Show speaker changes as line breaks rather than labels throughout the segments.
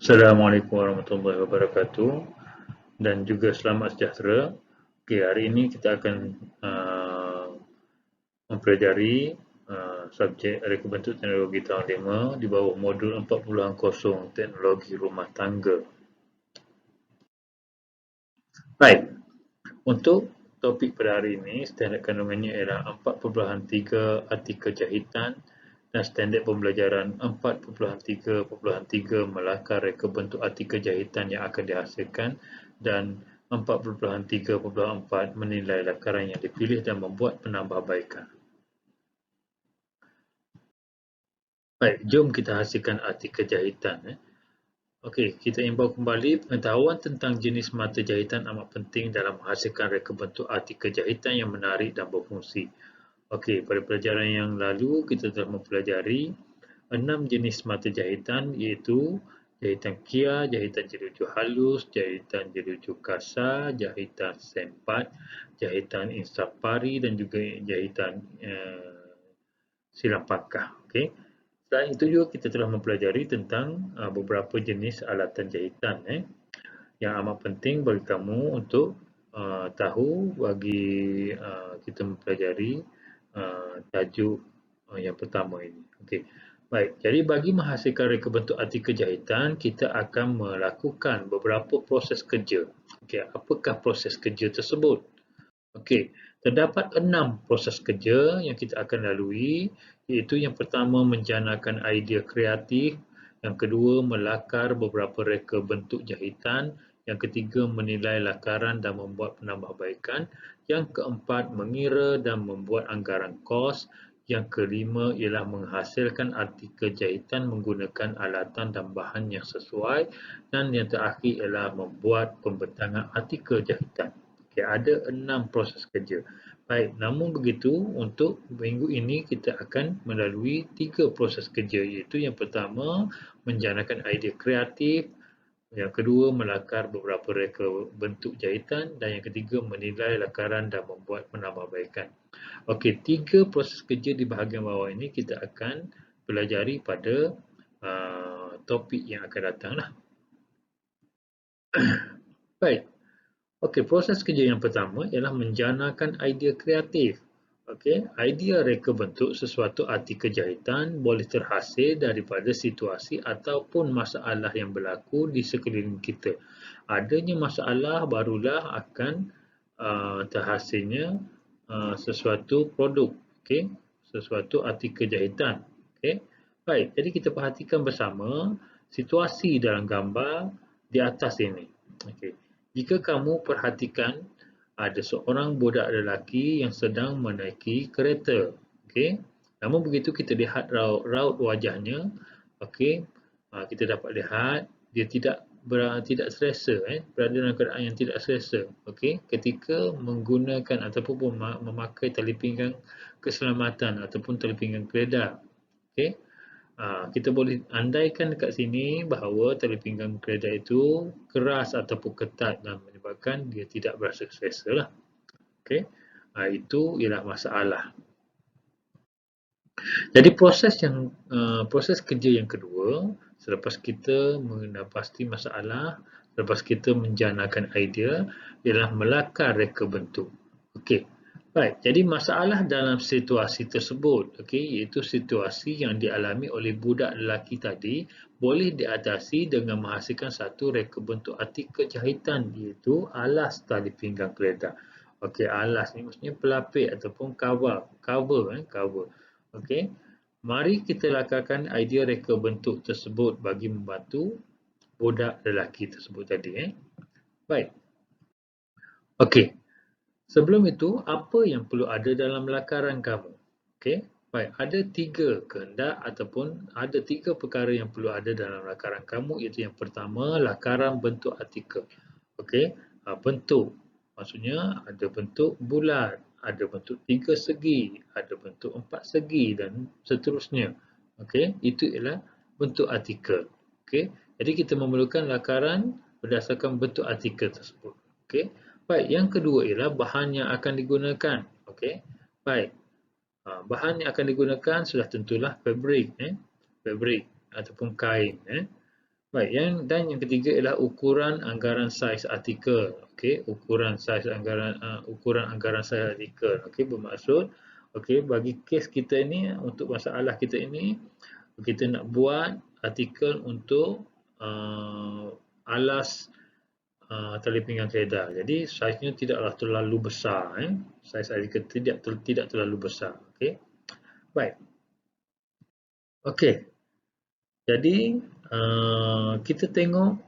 Assalamualaikum warahmatullahi wabarakatuh dan juga selamat sejahtera. Okey, hari ini kita akan mempelajari subjek reka bentuk teknologi tahun 5 di bawah modul 4.0 teknologi rumah tangga. Baik, untuk topik pada hari ini, standard kandungannya ialah 4.3 artikel jahitan dan standard pembelajaran 4.3.3 melakar reka bentuk artikel jahitan yang akan dihasilkan dan 4.3.4 menilai lakaran yang dipilih dan membuat penambahbaikan. Baik, jom kita hasilkan artikel jahitan. Okey, kita imbau kembali pengetahuan tentang jenis mata jahitan amat penting dalam menghasilkan reka bentuk artikel jahitan yang menarik dan berfungsi. Okey, pada pelajaran yang lalu kita telah mempelajari 6 jenis mata jahitan iaitu jahitan kia, jahitan jeruju halus, jahitan jeruju kasar, jahitan sempat, jahitan insafari dan juga jahitan silang pangkah. Okey. Selain itu juga kita telah mempelajari tentang beberapa jenis alatan jahitan yang amat penting bagi kamu untuk tahu bagi kita mempelajari tajuk yang pertama ini. Okey. Baik, jadi bagi menghasilkan reka bentuk artikel jahitan, kita akan melakukan beberapa proses kerja. Okey, apakah proses kerja tersebut? Okey, terdapat 6 proses kerja yang kita akan lalui, iaitu yang pertama menjanakan idea kreatif, yang kedua melakar beberapa reka bentuk jahitan, yang ketiga menilai lakaran dan membuat penambahbaikan, yang keempat mengira dan membuat anggaran kos, yang kelima ialah menghasilkan artikel jahitan menggunakan alatan dan bahan yang sesuai, dan yang terakhir ialah membuat pembentangan artikel jahitan. Okay, ada 6 proses kerja. Baik, namun begitu untuk minggu ini kita akan melalui 3 proses kerja, iaitu yang pertama menjanakan idea kreatif, yang kedua melakar beberapa reka bentuk jahitan dan yang ketiga menilai lakaran dan membuat penambahbaikan. Okey, 3 proses kerja di bahagian bawah ini kita akan pelajari pada topik yang akan datang lah. Baik. Okey, proses kerja yang pertama ialah menjanakan idea kreatif. Okey, idea reka bentuk sesuatu artikel jahitan boleh terhasil daripada situasi ataupun masalah yang berlaku di sekeliling kita. Adanya masalah barulah akan terhasilnya sesuatu produk, okey, sesuatu artikel jahitan. Okey. Baik, jadi kita perhatikan bersama situasi dalam gambar di atas ini. Okey. Jika kamu perhatikan ada seorang budak lelaki yang sedang menaiki kereta. Okey. Namun begitu kita lihat raut wajahnya, okey, kita dapat lihat dia tidak selesa, berada dalam keadaan yang tidak selesa, okey, ketika menggunakan ataupun memakai tali pinggang keselamatan ataupun tali pinggang keledar. Okey. Kita boleh andaikan dekat sini bahawa tali pinggang keledar itu keras ataupun ketat dan menyebabkan dia tidak berasa selesa lah. Okey. Itu ialah masalah. Jadi proses kerja yang kedua, selepas kita mendapati masalah, selepas kita menjanakan idea, ialah melakar reka bentuk. Okey. Baik, jadi masalah dalam situasi tersebut, okey, iaitu situasi yang dialami oleh budak lelaki tadi, boleh diatasi dengan menghasilkan satu reka bentuk artikel jahitan, iaitu alas tali pinggang keledar. Okey, alas ni maksudnya pelapis ataupun cover. Okey. Mari kita lakarkan idea reka bentuk tersebut bagi membantu budak lelaki tersebut tadi. Baik. Okey. Sebelum itu, apa yang perlu ada dalam lakaran kamu? Okey. Baik, ada 3 kehendak ataupun ada 3 perkara yang perlu ada dalam lakaran kamu, iaitu yang pertama, lakaran bentuk artikel. Okey. Bentuk. Maksudnya ada bentuk bulat, ada bentuk 3 segi, ada bentuk 4 segi dan seterusnya. Okey, itu ialah bentuk artikel. Okey. Jadi kita memerlukan lakaran berdasarkan bentuk artikel tersebut. Okey. Baik, yang kedua ialah bahan yang akan digunakan. Okey. Baik. Bahan yang akan digunakan sudah tentulah fabrik, fabrik ataupun kain. Baik, yang ketiga ialah ukuran anggaran saiz artikel. Okey, ukuran anggaran saiz artikel. Okey, bermaksud okey bagi kes kita ini untuk masalah kita ini kita nak buat artikel untuk alas tali pinggang keledar. Jadi saiznya tidaklah terlalu besar. Saiz artikel tidak terlalu besar. Okey. Baik. Okey. Jadi kita tengok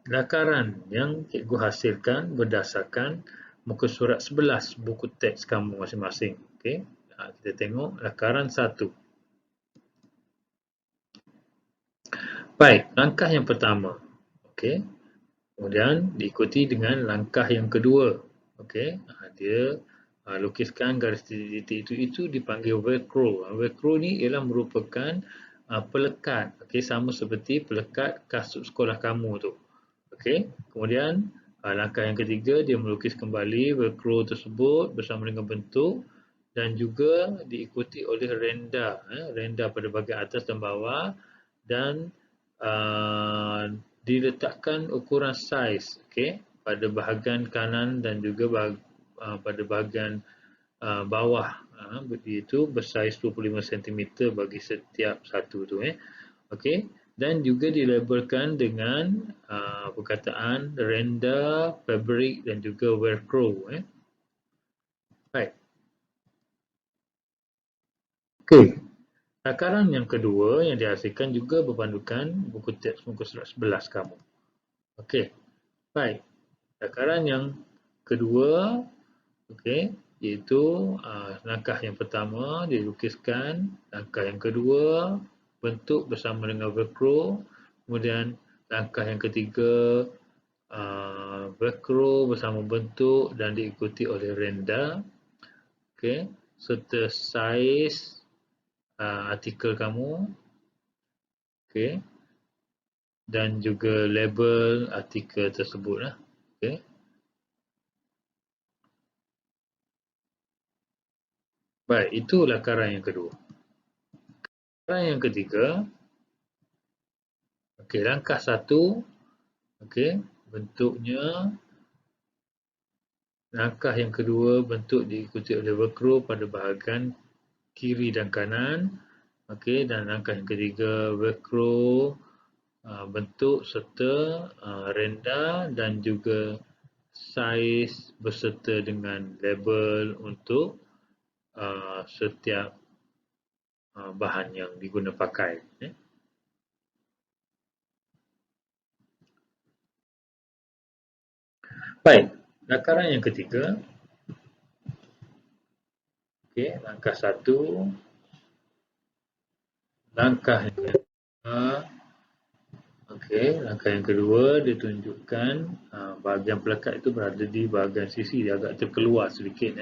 lakaran yang cikgu hasilkan berdasarkan muka surat 11 buku teks kamu masing-masing. Okey. Kita tengok lakaran 1. Baik, langkah yang pertama. Okey. Kemudian diikuti dengan langkah yang kedua. Okey. Dia lukiskan garis titik itu dipanggil velcro. Velcro ni ialah merupakan pelekat. Okey, sama seperti pelekat kasut sekolah kamu tu. Okey. Kemudian langkah yang ketiga dia melukis kembali velcro tersebut bersama dengan bentuk dan juga diikuti oleh renda. Renda pada bahagian atas dan bawah dan diletakkan ukuran saiz, okey, pada bahagian kanan dan juga pada bahagian bawah, iaitu bersaiz 25 cm bagi setiap satu tu, okey, dan juga dilabelkan dengan perkataan renda, fabric dan juga velcro, Baik. Okey. Lakaran yang kedua yang dihasilkan juga berpandukan buku teks muka surat 11 kamu. Okey. Baik. Lakaran yang kedua, okey, iaitu langkah yang pertama dilukiskan, langkah yang kedua bentuk bersama dengan velcro, kemudian langkah yang ketiga velcro bersama bentuk dan diikuti oleh renda, okey, serta saiz artikel kamu, okey, dan juga label artikel tersebut lah, okey. Baik, itu lakaran yang kedua. Lakaran yang ketiga, okey, langkah 1, okey, bentuknya. Langkah yang kedua, bentuk diikuti oleh velcro pada bahagian kiri dan kanan. Okey, dan langkah yang ketiga, velcro bentuk serta renda dan juga saiz beserta dengan label untuk setiap bahan yang diguna pakai. Baik, lakaran yang ketiga. Okey, langkah 1. Langkah yang kedua. Okey, langkah yang kedua ditunjukkan bahagian pelekat itu berada di bahagian sisi, dia agak terkeluar sedikit,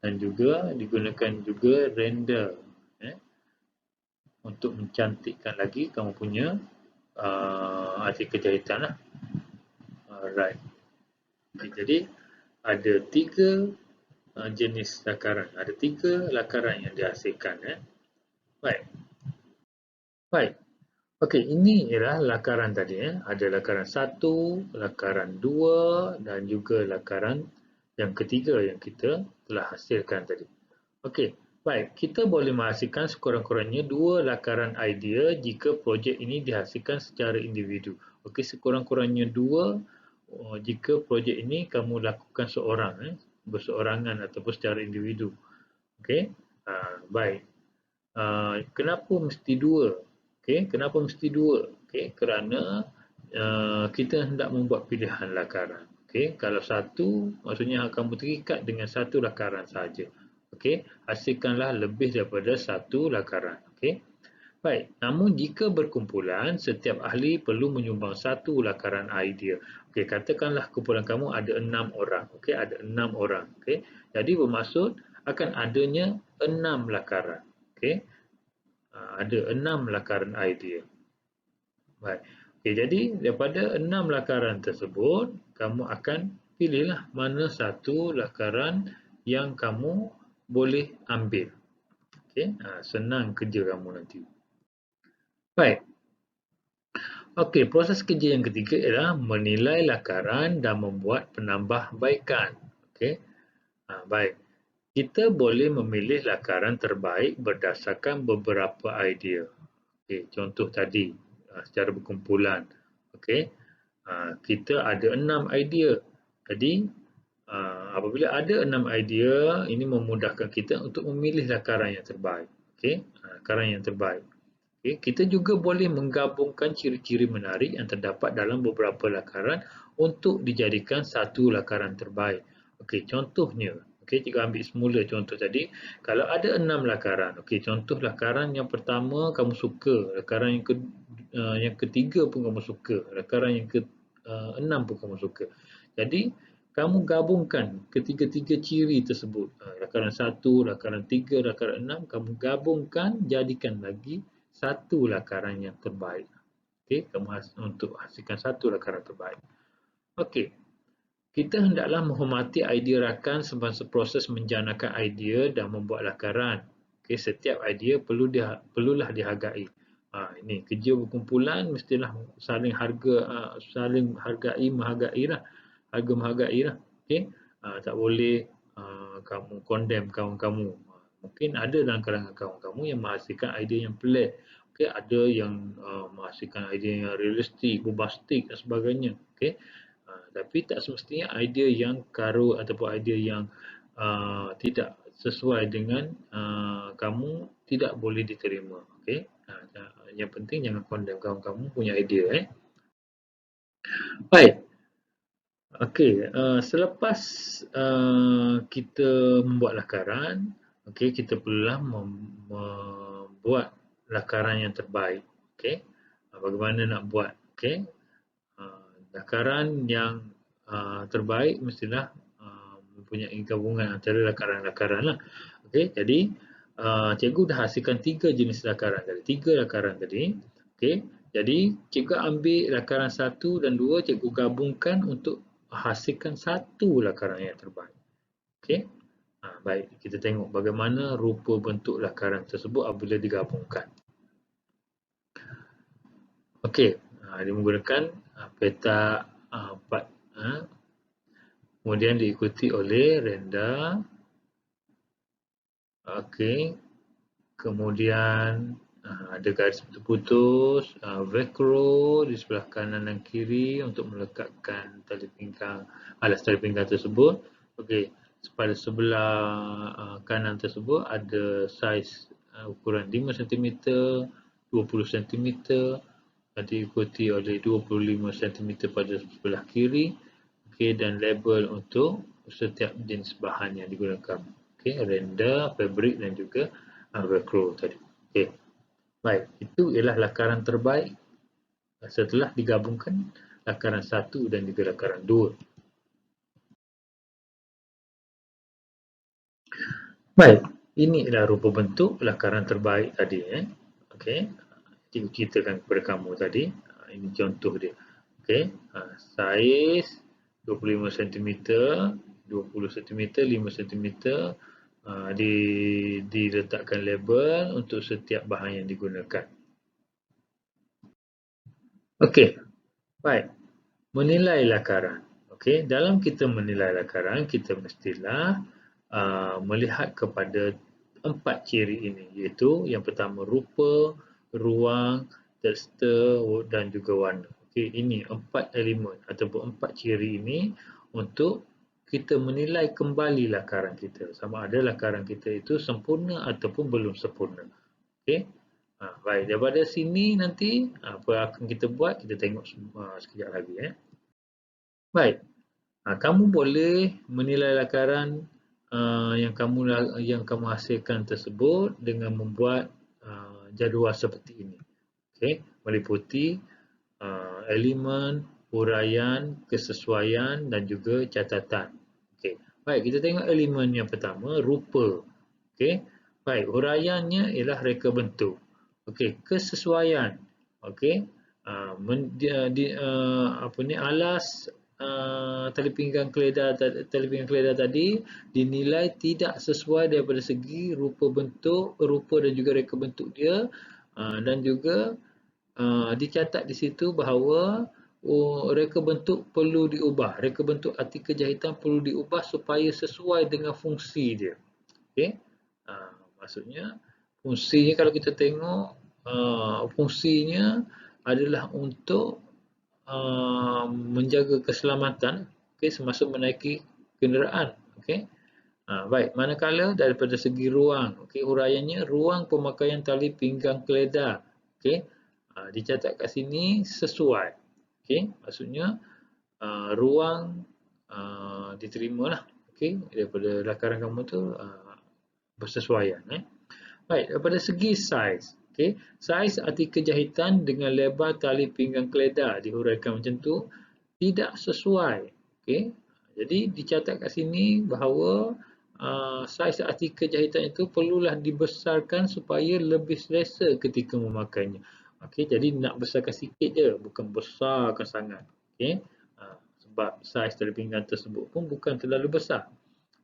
dan juga digunakan juga render untuk mencantikkan lagi kamu punya artikel jahitan lah. Alright. Okay, jadi ada 3 jenis lakaran, ada 3 lakaran yang dihasilkan. Baik. Baik. Okey, ini ialah lakaran tadi. Ada lakaran 1, lakaran 2 dan juga lakaran yang ketiga yang kita telah hasilkan tadi. Okey, baik. Kita boleh menghasilkan sekurang-kurangnya 2 lakaran idea jika projek ini dihasilkan secara individu. Okey, sekurang-kurangnya 2 jika projek ini kamu lakukan seorang, berseorangan ataupun secara individu. Okey, baik. Kenapa mesti 2? Okey, kenapa mesti 2? Okey, kerana kita hendak membuat pilihan lakaran. Okey, kalau 1 maksudnya kamu terikat dengan 1 lakaran sahaja. Okey, hasilkanlah lebih daripada 1 lakaran. Okey. Baik, namun jika berkumpulan, setiap ahli perlu menyumbang 1 lakaran idea. Okey, katakanlah kumpulan kamu ada 6 orang. Okey, ada 6 orang. Okey. Jadi bermaksud akan adanya 6 lakaran. Okey. Ada 6 lakaran idea. Baik. Okay, jadi daripada 6 lakaran tersebut, kamu akan pilihlah mana satu lakaran yang kamu boleh ambil. Okay, senang kerja kamu nanti. Baik. Okey, proses kerja yang ketiga ialah menilai lakaran dan membuat penambahbaikan. Okey. Baik. Kita boleh memilih lakaran terbaik berdasarkan beberapa idea. Okey, contoh tadi secara berkumpulan. Okey. Kita ada 6 idea. Jadi apabila ada 6 idea, ini memudahkan kita untuk memilih lakaran yang terbaik. Okey, lakaran yang terbaik. Okay, kita juga boleh menggabungkan ciri-ciri menarik yang terdapat dalam beberapa lakaran untuk dijadikan satu lakaran terbaik. Okey, contohnya, okey, cikgu ambil semula contoh tadi. Kalau ada 6 lakaran, okey, contoh lakaran yang pertama kamu suka, lakaran yang ketiga pun kamu suka, lakaran yang ke-6 pun kamu suka. Jadi, kamu gabungkan ketiga-tiga ciri tersebut. Lakaran 1, lakaran 3, lakaran 6, kamu gabungkan, jadikan lagi satu lakaran yang terbaik. Okey, untuk hasilkan satu lakaran terbaik. Okey, kita hendaklah menghormati idea rakan semasa proses menjanakan idea dan membuat lakaran. Okey, setiap idea perlulah dihargai. Ini kerja berkumpulan mestilah saling menghargai lah. Harga menghargai lah. Okey, tak boleh kamu condemn kawan kamu. Mungkin ada dalam kalangan kawan kamu yang menghasilkan idea yang pelik. Okey, ada yang menghasilkan idea yang realistik, bombastik dan sebagainya. Okey. Tapi tak semestinya idea yang karut ataupun idea yang tidak sesuai dengan kamu tidak boleh diterima. Okey. Yang penting jangan condemn kawan kamu punya idea. Baik. Okey, selepas kita membuat lakaran, okey, kita perlulah membuat lakaran yang terbaik. Okey. Bagaimana nak buat? Okey. Lakaran yang terbaik mestilah mempunyai gabungan antara lakaran-lakaran lah. Okey, jadi cikgu dah hasilkan 3 jenis lakaran tadi. 3 lakaran tadi. Okey, jadi cikgu ambil lakaran 1 dan 2, cikgu gabungkan untuk hasilkan satu lakaran yang terbaik. Okey. Baik, kita tengok bagaimana rupa bentuk lakaran tersebut apabila digabungkan. Okey, dia menggunakan peta 4. Kemudian diikuti oleh renda. Okey. Kemudian ada garis putus-putus, velcro di sebelah kanan dan kiri untuk melekatkan alas tali pinggang tersebut. Okey, pada sebelah kanan tersebut ada saiz ukuran 5 cm, 20 cm, diikuti oleh 25 cm pada sebelah kiri. Okey, dan label untuk setiap jenis bahan yang digunakan. Okey, renda, fabric dan juga velcro tadi. Okey. Baik, itu ialah lakaran terbaik setelah digabungkan lakaran 1 dan juga lakaran 2. Baik, ini adalah rupa bentuk lakaran terbaik tadi. Okey, cikgu ceritakan kepada kamu tadi. Ini contoh dia. Okey, saiz 25 cm, 20 cm, 5 cm, diletakkan label untuk setiap bahan yang digunakan. Okey, baik. Menilai lakaran. Okey, dalam kita menilai lakaran, kita mestilah melihat kepada 4 ciri ini, iaitu yang pertama rupa, ruang, tekstur dan juga warna. Okey, ini 4 elemen ataupun 4 ciri ini untuk kita menilai kembali lakaran kita. Sama ada lakaran kita itu sempurna ataupun belum sempurna. Okey. Baik, daripada sini nanti apa akan kita buat, kita tengok sekejap lagi. Baik, kamu boleh menilai lakaran yang kamu hasilkan tersebut dengan membuat jadual seperti ini. Okey, meliputi elemen, huraian, kesesuaian dan juga catatan. Okey, baik, kita tengok elemen yang pertama, rupa. Okey, baik, huraiannya ialah reka bentuk. Okey, kesesuaian. Okey, alas tali pinggang keledar tadi dinilai tidak sesuai daripada segi rupa dan juga reka bentuk dia, dan juga dicatat di situ bahawa reka bentuk perlu diubah. Reka bentuk artikel jahitan perlu diubah supaya sesuai dengan fungsi dia. Okey. Maksudnya fungsinya kalau kita tengok fungsinya adalah untuk menjaga keselamatan semasa menaiki kenderaan. Okey. Baik, manakala daripada segi ruang, huraiannya ruang pemakaian tali pinggang keledar. Okey. Dicatat kat sini sesuai. Okey, maksudnya ruang diterimalah. Okey, daripada lakaran kamu tu bersesuaian. Baik, daripada segi saiz. Okey, saiz artikel jahitan dengan lebar tali pinggang keledar dihuraikan macam tu tidak sesuai. Okey. Jadi dicatat kat sini bahawa saiz artikel jahitan itu perlulah dibesarkan supaya lebih selesa ketika memakainya. Okey, jadi nak besarkan sikit je, bukan besarkan sangat. Okey. Sebab saiz tali pinggang tersebut pun bukan terlalu besar.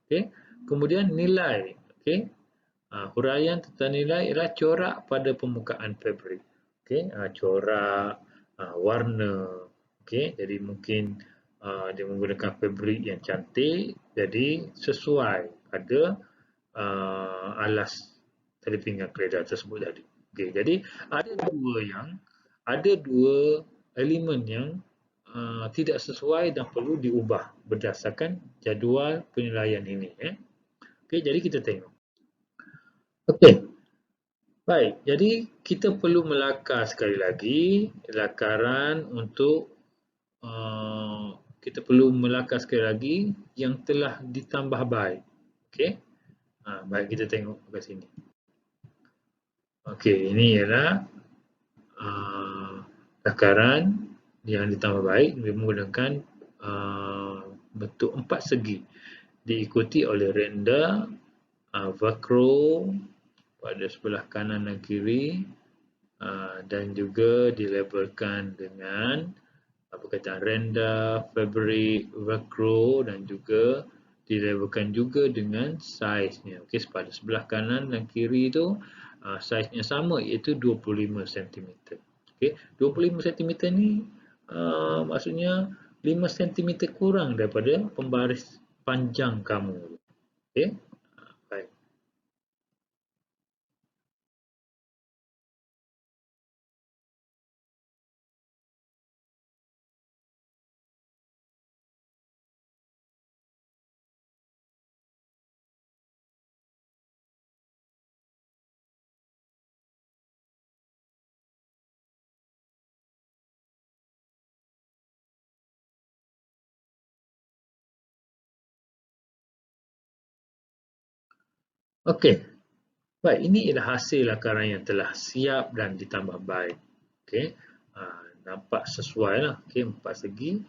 Okey. Kemudian nilai. Okey. Huraian tentang nilai ialah corak pada permukaan fabrik. Okey, corak, warna. Okey, jadi mungkin dia menggunakan fabrik yang cantik, jadi sesuai pada alas tali pinggang keledar tersebut tadi. Okey, jadi ada dua elemen yang tidak sesuai dan perlu diubah berdasarkan jadual penilaian ini. Okey, jadi kita tengok. Okey. Baik, jadi kita perlu melakar sekali lagi lakaran untuk kita perlu melakar sekali lagi yang telah ditambah baik. Okey. Baik, kita tengok kat sini. Okey, ini ialah lakaran yang ditambah baik menggunakan bentuk 4 segi diikuti oleh render, velcro pada sebelah kanan dan kiri dan juga dilabelkan dengan perkataan render, fabric, velcro dan juga dilabelkan juga dengan saiznya. Okey, pada sebelah kanan dan kiri itu saiznya sama iaitu 25 cm. Okey, 25 cm ni maksudnya 5 cm kurang daripada pembaris panjang kamu. Okey. Baik. Okey. Baik, ini ialah hasil lakaran yang telah siap dan ditambah baik. Okey. Nampak sesuai lah. Okey, 4 segi.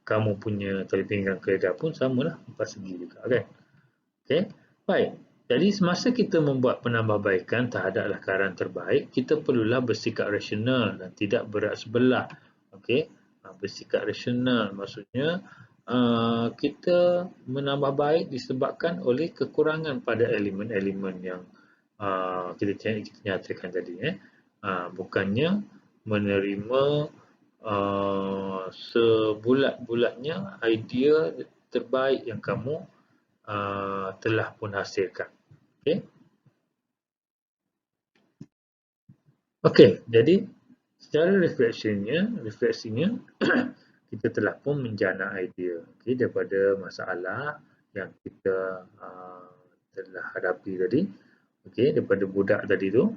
Kamu punya tali pinggang keledar pun samalah 4 segi juga. Okey. Baik. Jadi semasa kita membuat penambahbaikan terhadap lakaran terbaik, kita perlulah bersikap rasional dan tidak berat sebelah. Okey. Bersikap rasional maksudnya kita menambah baik disebabkan oleh kekurangan pada elemen-elemen yang kita nyatakan tadi. Bukannya menerima sebulat-bulatnya idea terbaik yang kamu telah pun hasilkan. Okey. Okey, jadi secara refleksinya kita telah pun menjana idea daripada masalah yang kita telah hadapi tadi. Okey, daripada budak tadi tu.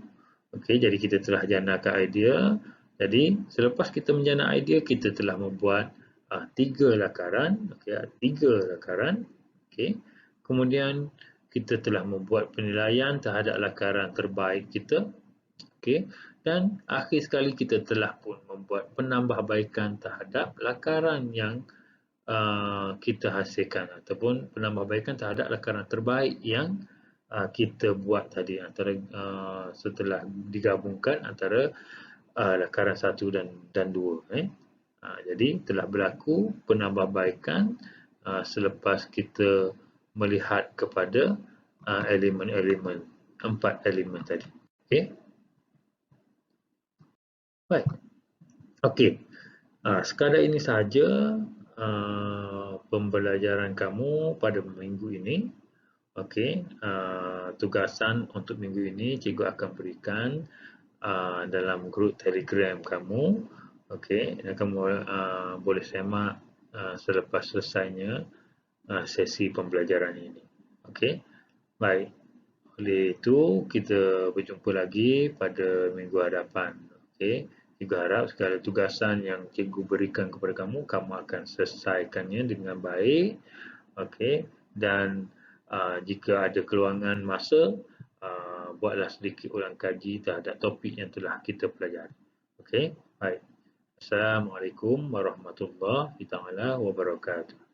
Okey, jadi kita telah janakan idea. Jadi selepas kita menjana idea, kita telah membuat 3 lakaran. Okey, 3 lakaran. Okey. Kemudian kita telah membuat penilaian terhadap lakaran terbaik kita. Okey. Dan akhir sekali kita telah pun membuat penambahbaikan terhadap lakaran yang kita hasilkan ataupun penambahbaikan terhadap lakaran terbaik yang kita buat tadi antara setelah digabungkan antara lakaran 1 dan 2. Jadi telah berlaku penambahbaikan selepas kita melihat kepada elemen-elemen 4 elemen tadi. Okey. Baik. Okey. Sekadar ini sahaja pembelajaran kamu pada minggu ini. Okey, tugasan untuk minggu ini cikgu akan berikan dalam grup Telegram kamu. Okey, dan kamu boleh semak selepas selesainya sesi pembelajaran ini. Okey, baik. Oleh itu, kita berjumpa lagi pada minggu hadapan. Okey, cikgu harap segala tugasan yang cikgu berikan kepada kamu, kamu akan selesaikannya dengan baik. Okey, dan jika ada keluangan masa, buatlah sedikit ulang kaji terhadap topik yang telah kita pelajari. Okey, baik. Assalamualaikum warahmatullahi taala wabarakatuh.